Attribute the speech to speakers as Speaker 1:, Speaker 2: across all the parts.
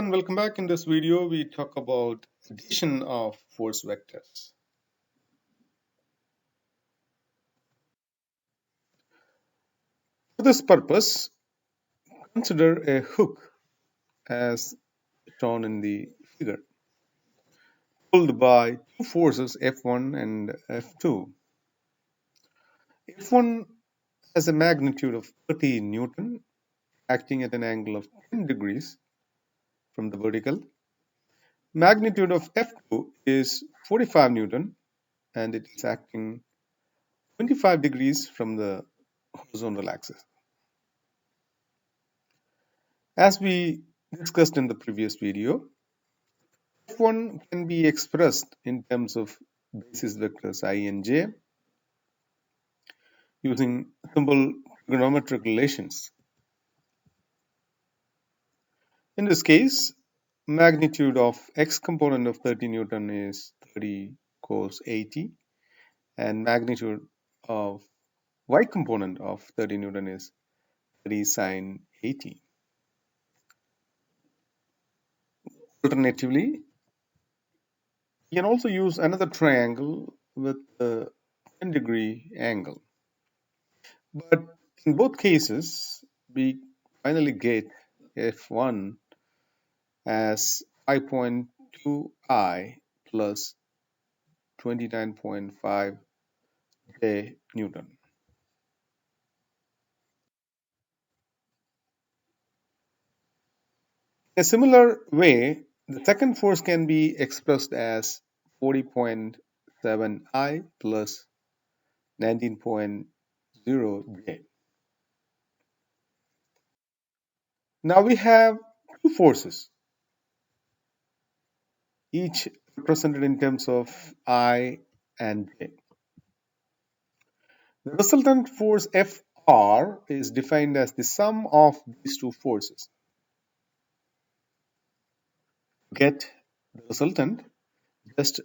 Speaker 1: and welcome back. In this video, we talk about addition of force vectors. For this purpose, consider a hook as shown in the figure, pulled by two forces F1 and F2. F1 has a magnitude of 30 Newton, acting at an angle of 10 degrees from the vertical. Magnitude of F2 is 45 Newton, and it is acting 25 degrees from the horizontal axis. As we discussed in the previous video, F1 can be expressed in terms of basis vectors I and j using simple trigonometric relations. In this case, magnitude of x component of 30 Newton is 30 cos 80, and magnitude of y component of 30 Newton is 30 sine 80. Alternatively, you can also use another triangle with a 10-degree angle. But in both cases, we finally get F1 as 5.2I plus 29.5 J Newton. In a similar way, the second force can be expressed as 40.7I plus 19.0 J. Now we have two forces, each represented in terms of I and J. The resultant force Fr is defined as the sum of these two forces. To get the resultant, just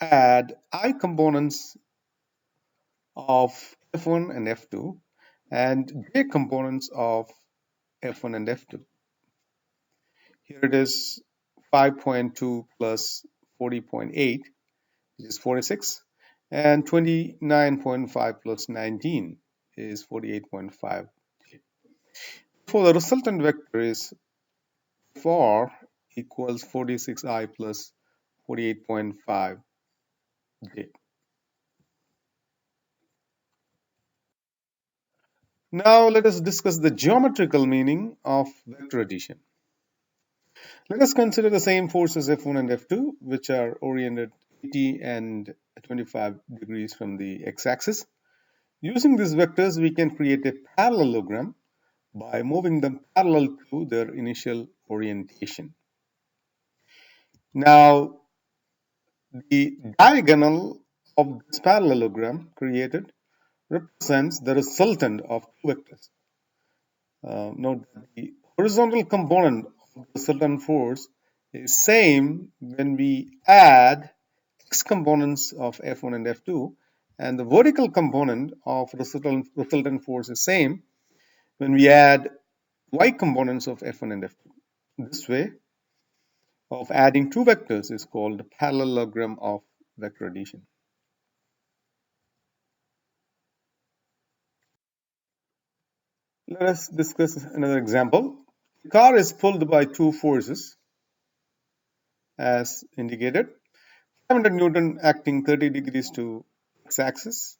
Speaker 1: add I components of F1 and F2 and J components of F1 and F2. Here it is 5.2 plus 40.8, which is 46, and 29.5 plus 19 is 48.5. For the resultant vector is Fr equals 46I plus 48.5 J. Now let us discuss the geometrical meaning of vector addition. Let us consider the same forces F1 and F2, which are oriented 80 and 25 degrees from the x-axis. Using these vectors, we can create a parallelogram by moving them parallel to their initial orientation. Now, the diagonal of this parallelogram created represents the resultant of two vectors. Note that the horizontal component of the resultant force is same when we add x components of F1 and F2, and the vertical component of resultant force is same when we add y components of F1 and F2. This way of adding two vectors is called the parallelogram of vector addition. Let us discuss another example. The car is pulled by two forces as indicated. 500 Newton acting 30 degrees to x-axis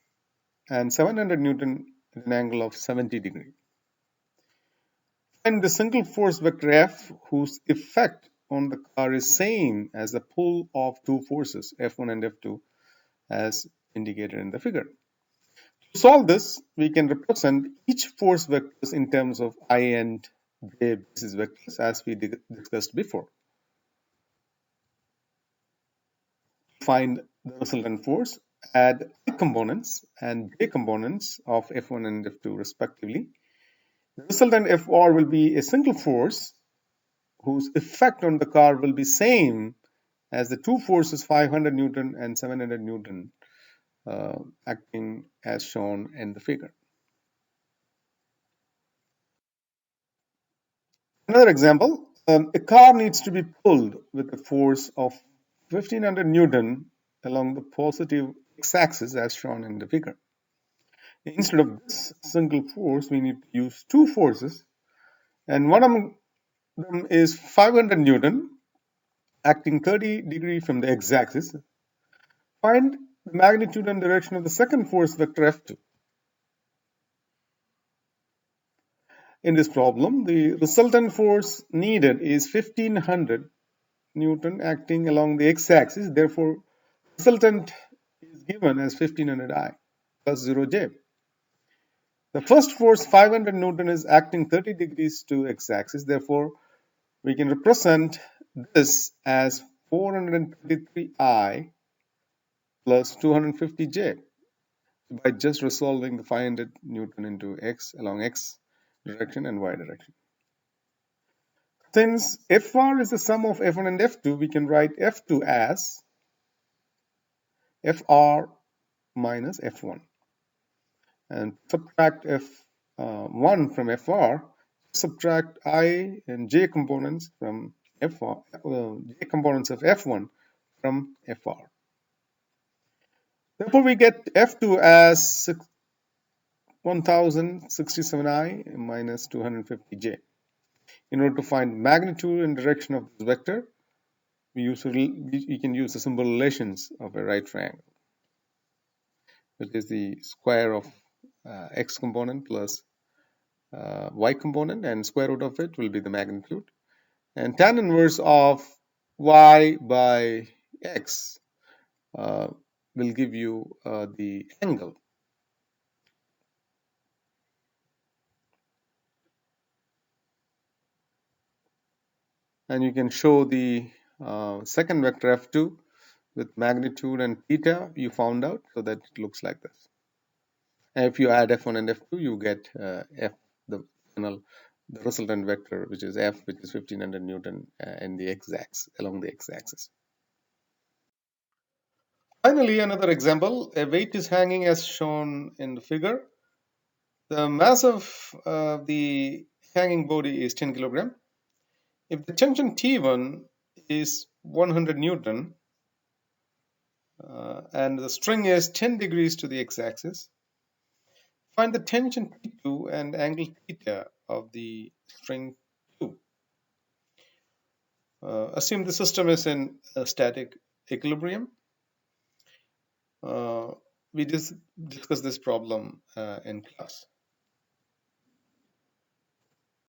Speaker 1: and 700 Newton at an angle of 70 degrees. Find the single force vector F whose effect on the car is same as the pull of two forces F1 and F2 as indicated in the figure. To solve this, we can represent each force vectors in terms of I and J basis vectors as we discussed before. To find the resultant force, add I components and J components of F1 and F2 respectively. The resultant Fr will be a single force whose effect on the car will be same as the two forces 500 Newton and 700 Newton acting as shown in the figure. Another example, A car needs to be pulled with a force of 1500 Newton along the positive x-axis as shown in the figure. Instead of this single force, we need to use two forces, and one of them is 500 Newton acting 30 degrees from the x-axis. Find the magnitude and direction of the second force vector F2. In this problem, the resultant force needed is 1500 Newton acting along the x-axis. Therefore, resultant is given as 1500 I plus 0 J. The first force 500 Newton is acting 30 degrees to x-axis. Therefore, we can represent this as 433 I plus 250 J by just resolving the 500 Newton into x along x direction and y direction. Since Fr is the sum of F1 and F2, we can write F2 as Fr minus F1. And subtract F1 from Fr, subtract I and J components from Fr, J components of F1 from Fr. Therefore, we get F2 as 1067I minus 250J. In order to find magnitude and direction of this vector, we can use the simple relations of a right triangle, which is the square of x component plus y component, and square root of it will be the magnitude. And tan inverse of y by x will give you the angle. And you can show the second vector F2 with magnitude and theta you found out, so that it looks like this. And if you add F1 and F2, you get F, the resultant vector, which is F, which is 1500 Newton in the x-axis, along the x-axis. Finally, another example, a weight is hanging as shown in the figure. The mass of the hanging body is 10 kilogram. If the tension T1 is 100 Newton and the string is 10 degrees to the x-axis, find the tension T2 and angle theta of the string 2. Assume the system is in static equilibrium. We just discussed this problem in class.